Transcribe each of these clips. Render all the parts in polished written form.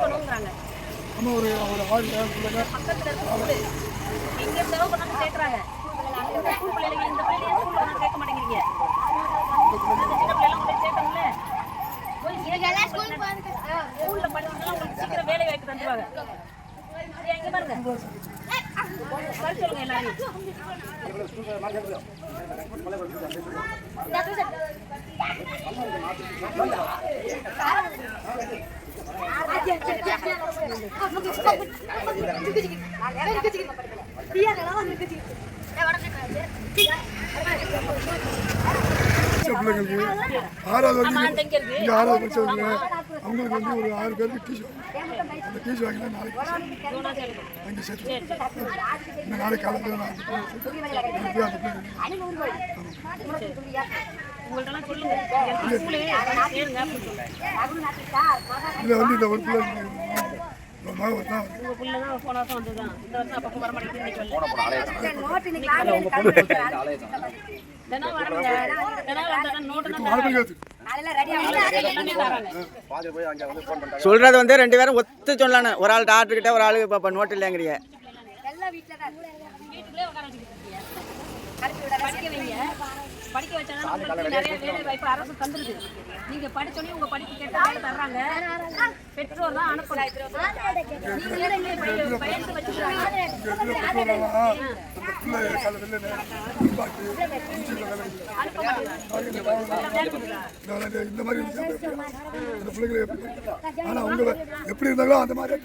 சேர்க்கணுங்கிறாங்க. ஆமாம், ஒரு 6 பிள்ளைங்க பக்கத்தில் இருக்க ஸ்கூலு எங்கே செலவு பண்ணாலும் சேர்க்குறாங்க. இந்த ஸ்கூல் பிள்ளைங்க இந்த பிள்ளைங்க ஸ்கூலில் சேர்க்க மாட்டேங்கிறீங்க. சின்ன பிள்ளைலாம் போய் சேர்க்கணும்ல. போய் ஸ்கூலில் படிச்சுன்னா உங்களுக்கு சீக்கிரம் வேலை வாய்ப்பு தந்துடுவாங்க. எங்கே பாருங்க சொல்லுங்க எல்லாரும். பிள்ளைங்களுக்கு 6வது படிச்சவங்க அவங்களுக்கு வந்து ஒரு 6 பேருக்கு டீச்சர் அந்த டீச்சர் வாங்கினா நாளைக்கு அங்கே சேர்த்து இந்த நாளைக்கு காலத்தில் இதில் வந்து இந்த ஒரு பிள்ளை சொல்றது வந்து 2 பேரும் ஒத்து சொல்லணும். ஒரு ஆள் டாக்டர் கிட்ட, ஒரு ஆளு இப்ப நோட்டு இல்லைங்கிறீங்க. படிக்க வச்சாலும் உங்களுக்கு நிறைய வேலை வாய்ப்பு அரசு தந்துருது. நீங்க படிச்சோடனே உங்க படிப்பு கேட்ட வேலை தர்றாங்க. பெற்றோர் தான் அனுப்பணும். பயந்து வச்சுக்கிறாங்க. இந்த மாதிரி ஆனால் அவங்க எப்படி இருந்தாலும் அந்த மாதிரி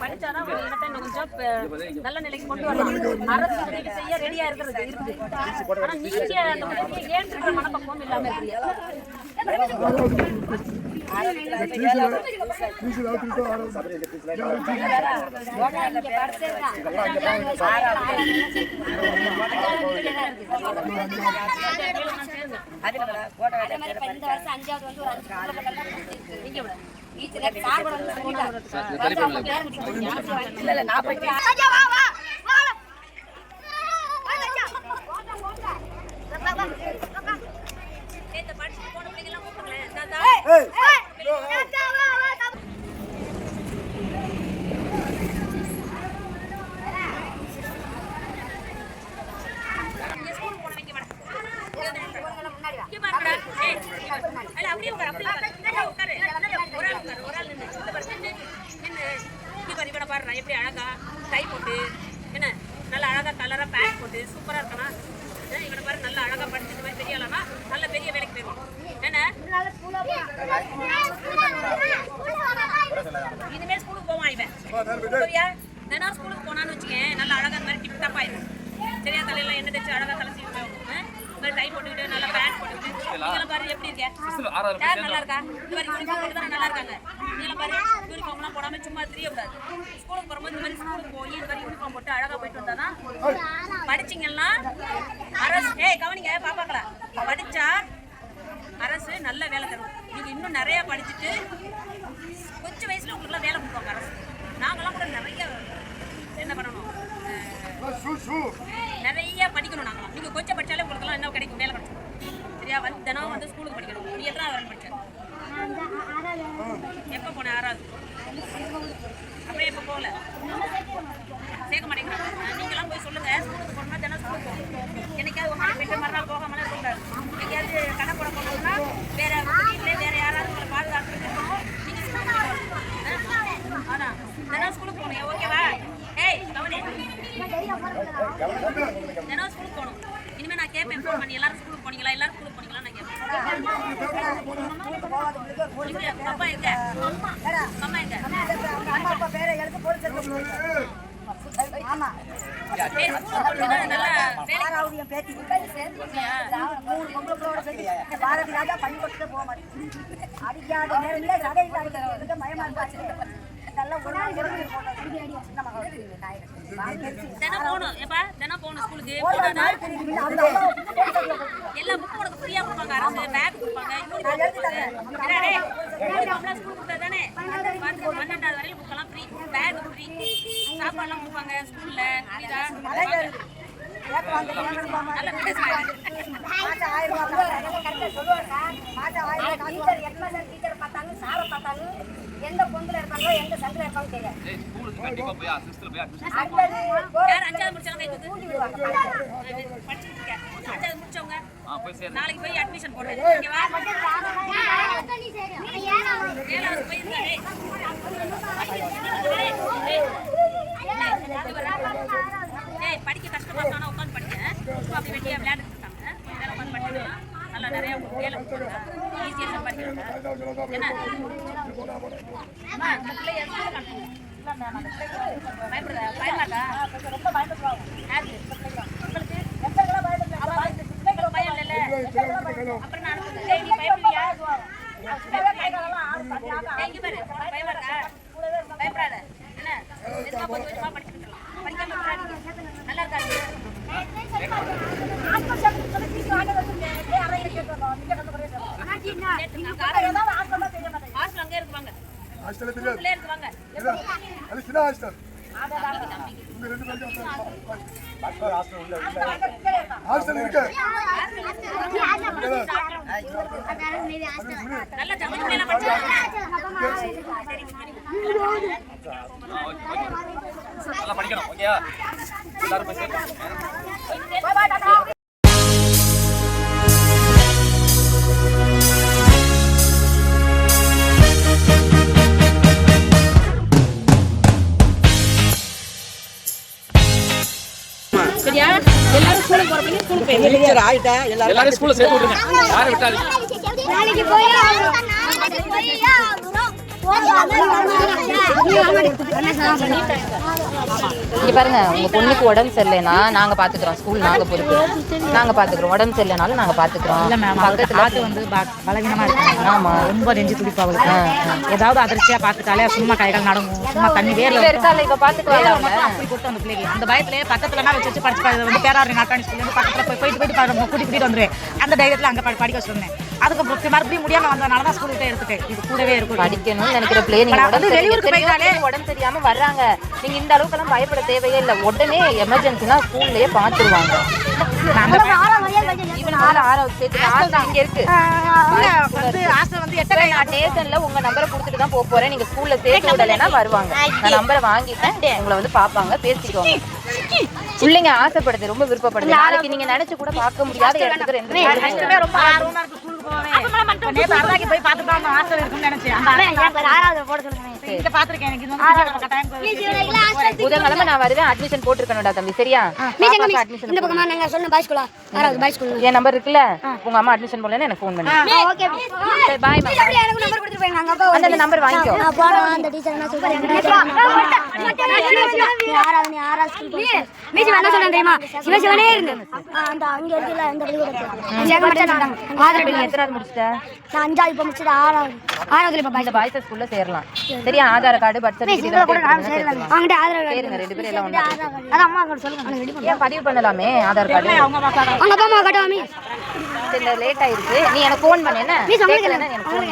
படிச்சாதான் கொஞ்சம் நல்ல நிலைக்கு கொண்டு வரலாம். அரசு உதவி செய்ய ரெடியா இருக்கிறது இருக்குது. ஆனா நீங்க அந்த உதவியை ஏற்றுக்கிற மனப்பக்குவம் இல்லாம இருக்கீங்க. எப்படி அழகா டை போட்டு என்ன நல்ல அழகா கலரா பேண்ட் போட்டு சூப்பரா இருக்கணும். இவனை பாரு நல்ல அழகா படிச்சு இந்த மாதிரி பெரிய ஆளானா நல்ல பெரிய வேலைக்கு போயிடும். என்ன இனிமே ஸ்கூலுக்கு போவான் இவன். சரியா தினம் ஸ்கூலுக்கு போனான்னு வச்சுக்கேன் நல்ல அழகா இந்த மாதிரி டிப் டாப் ஆயிடும். சரியா தலையில எண்ணெய் தேய்ச்சி அழகா தலை சீவிட்டு டை போட்டுக்கிட்டு நல்லா பேண்ட் போட்டுக்கிட்டு நீங்களும் பாரு எப்படி இருக்கேன் யார் நல்லா இருக்கா? இந்த மாதிரி யூனிஃபார்ம் போட்டு தானே நல்லா இருக்காங்க. நீங்களும் பாரு யூனிஃபார்ம்லாம் போடாம சும்மா தெரியக்கூடாது. ஸ்கூலுக்கு போகும்போது இந்த மாதிரி ஸ்கூலுக்கு போய் இந்த மாதிரி யூனிஃபார்ம் போட்டு அழகா போயிட்டு வந்தாதான் படிச்சிங்கன்னா அரசு கவனிங்க பாப்பாங்களா படிச்சா அரசு நல்ல வேலை தரும். நீங்க இன்னும் நிறைய படிச்சுட்டு கொஞ்சம் வயசுல உங்களுக்குலாம் வேலை கொடுப்பாங்க அரசு. நாங்களாம் கூட நிறைய என்ன பண்ணணும் நிறைய படிக்கணும். நாங்களாம் நீங்க கொஞ்சம் படிச்சாலே உங்களுக்குலாம் என்ன கிடைக்கும் வேலை கிடைக்கும். சரியா வந்து தினம் வந்து ஸ்கூலுக்கு படிக்கணும். நீ எத்தனை வரை படிச்ச? எப்போ போனேன்? 6வது. அப்புறம் எப்போ போகல சேர்க்க மாட்டேங்கிறாங்க. நீங்களாம் போய் சொல்லுங்க ஸ்கூலுக்கு போகணும்னா தினம் ஸ்கூலுக்கு போகணும். என்னைக்காவது ஒரு நாள் போயிட்டு மறுநாள் போகாமலே இருக்கக்கூடாது. எங்கேயாவது கடை போட போகணும்னா வேற வீட்டிலே வேற யாராவது உங்களை பாதுகாப்பு இருக்கணும். நீங்கள் ஸ்கூலுக்கு ஆனால் தினம் ஸ்கூலுக்கு போகணும். ஓகேவா? கவனி தினம் ஸ்கூலுக்கு போகணும். இனிமேல் நான் கேட்பேன் ஃபோன் பண்ணி எல்லாரும் ஸ்கூலுக்கு போனீங்களா எல்லாரும் ஸ்கூலுக்கு போனீங்களா நான் கேட்பேன். அப்பா எங்க அம்மா எங்க? தினம் போகணும். எப்பா தினம் போகணும் ஸ்கூலுக்கு. எல்லா புக்கும் உனக்கு ஃப்ரீயா கொடுப்பாங்க. அரசு பேக் கொடுப்பாங்க, யூனிஃபார்ம் கொடுப்பாங்க. ஸ்கூல் கொடுத்தா தானே 12வது வரையும் புக்கெல்லாம் ஃப்ரீ, பேக் ஃப்ரீ, சாப்பாடுலாம் கொடுப்பாங்க ஸ்கூல்ல. நல்ல யார் 5வது முடிச்சவங்க கை தூக்கு. படிச்சுட்டு இருக்க. 5வது முடிச்சவங்க நாளைக்கு போய் அட்மிஷன் போடுறேன். ஓகேவா? 7வது போய் இருங்க. ஏய் படிக்க கஷ்டமா இருந்தா உட்காந்து படிங்க. சும்மா அப்படி வெட்டியா விளையாண்டுட்டு இருக்காங்க. வேலை உட்காந்து படிக்கணும். நல்லா நிறைய வேலை கொடுக்குறாங்க. ஈஸியாக படிக்கிறாங்க. என்ன அம்மா இந்த பிள்ளைய பயப்படுதா? பயமாட்டா? ரொம்ப பயப்படுவாங்க. யாருக்கு? உங்களுக்கு பயம் இல்லைல்ல? அப்புறம் நான் அனுப்புறேன். நீ பயப்படுவியா? இங்க பாரு பயமா இருக்கா? பயப்படாத. என்ன மெதுவா கொஞ்சம் கொஞ்சமா படிச்சுட்டு இருக்கலாம். படிக்காம விட்டுறாதீங்க. நல்லா இருக்காது. ஹாஸ்டல் அங்கே இருக்குவாங்க. ஹாஸ்டல்ல தெரியாது. உள்ளே இருக்குவாங்க. அது சின்ன ஹாஸ்டல். உங்க ரெண்டு பேரும் ஹாஸ்டல் இருக்கு. நல்ல தமிழ் மேல படிச்சாங்க. நல்லா படிக்கணும். ஓகேயா? எல்லாரும் போய் சேர்க்கணும். சரியா? எல்லாரும் ஸ்கூலுக்கு போறப்ப ஸ்கூலுக்கு போய் டீச்சர் ஆயிட்டேன் எல்லாரும் ஸ்கூல்ல சேர்த்து விட்டுருங்க. யாரை விட்டாதீங்க. நாளைக்கு போய் இங்க பாருங்க, உங்க பொண்ணுக்கு உடம்பு சரியில்லைன்னா நாங்க பாத்துக்கிறோம். ஸ்கூல் நாங்க பொறுப்பு, நாங்க பாத்துக்கிறோம். உடம்பு சரியில்லைனாலும் நாங்க பாத்துக்கிறோம். இல்ல மேம், காத்து வந்து பலவீனமா இருக்கு. ஆமா, ரொம்ப நெஞ்சு துடிப்பு அவளுக்கு. ஏதாவது அதிர்ச்சியா பாத்துட்டாலே சும்மா கைகள் நடங்கும், சும்மா தண்ணி வேர்ல இருக்கால இப்ப பாத்துக்குவாங்க அவங்க. அப்படி கொடுத்து அந்த பிள்ளைக்கு அந்த பயத்திலே பக்கத்துல வச்சு படிச்சு வந்து பேராவரி நாட்டாணி ஸ்கூல்ல இருந்து பக்கத்துல போயிட்டு கூட்டிட்டு வந்துருவேன். அந்த தைரியத்துல அங்க படிக்க வச்சிருந்தேன். அதுக்கு மறுபடியும் முடியாம வந்ததுனால தான் ஸ்கூல்கிட்ட எடுத்துட்டேன். இது கூடவே இருக்கும். படிக்கணும்னு நினைக்கிற பிள்ளை நீங்க வெளியூருக்கு போயிட்டாலே உடம்பு தெரியாம வர்றாங்க. நீங்க இந்த அளவுக்கு எல்லாம் பயப்பட தேவையே இல்லை. உடனே எமர்ஜென்சினா ஸ்கூல்லயே பாத்துருவாங்க. உங்க நம்பரை கொடுத்துட்டு தான் போறேன். நீங்க ஸ்கூல்ல சேர்த்து விடலைன்னா வருவாங்க. நான் நம்பரை வாங்கிட்டேன். உங்களை வந்து பாப்பாங்க, பேசிக்கோங்க. பிள்ளைங்க ஆசைப்படுது, ரொம்ப விருப்பப்படுது. நாளைக்கு நீங்க நினைச்சு கூட பார்க்க முடியாத இடத்துக்கு ரெண்டு ரொம்ப ஆர்வமா இருக்கு ஸ்கூலுக்கு போவேன். நேத்து அறதாக்கி போய் பார்த்துட்டு அந்த ஹாஸ்டல் இருக்குன்னு நினைச்சேன். இங்க பாத்துருக்கேன். எனக்கு புதன்கிழமை நான் வருவேன். அட்மிஷன் போட்டுருக்கணும்டா தம்பி, சரியா? இந்த பக்கமா நாங்க சொன்ன பாய் ஸ்கூலா? ஆறாவது பாய் ஸ்கூல். என் நம்பர் இருக்குல்ல, உங்க அம்மா அட்மிஷன் போடலன்னா எனக்கு ஃபோன் பண்ணு. Okay bye. எனக்கு நம்பர் கொடுத்துட்டு போங்க. அங்க அப்பா அந்த நம்பர் வாங்கிக்கோ. நான் போறேன். அந்த டீச்சர் என்ன சொல்றாங்க? ஆறாவது ஸ்கூல் மீசி என்ன சொல்றாங்க தெரியுமா? சிவசிவனே இருந்து அந்த அங்க இருக்குல அந்த பள்ளிக்கூடத்துல சேக மாட்டாங்க. ஆதரவு நீ எத்தனாவது முடிச்சிட்ட? நான் 5வது இப்ப முடிச்சது. ஆறாவதுல இப்ப இந்த பாய்ஸ் ஸ்கூல்ல சேரலாம். சரியா? ஆதார் கார்டு, பர்த் சர்டிபிகேட் வாங்கிட்டு ஆதரவு சேருங்க. ரெண்டு பேரும் எல்லாம் ஒண்ணா அது அம்மா கூட சொல்லுங்க. ஏன் பதிவு பண்ணலாமே ஆதார் கார்டு? அவங்க அப்பா அம்மா கட்டுவாமி. இந்த லேட் ஆயிருச்சு. நீ எனக்கு ஃபோன் பண்ணு. என்ன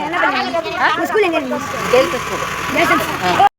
என்ன பண்ணுங்க? ஸ்கூல் எங்க இருக்கு? Girls school.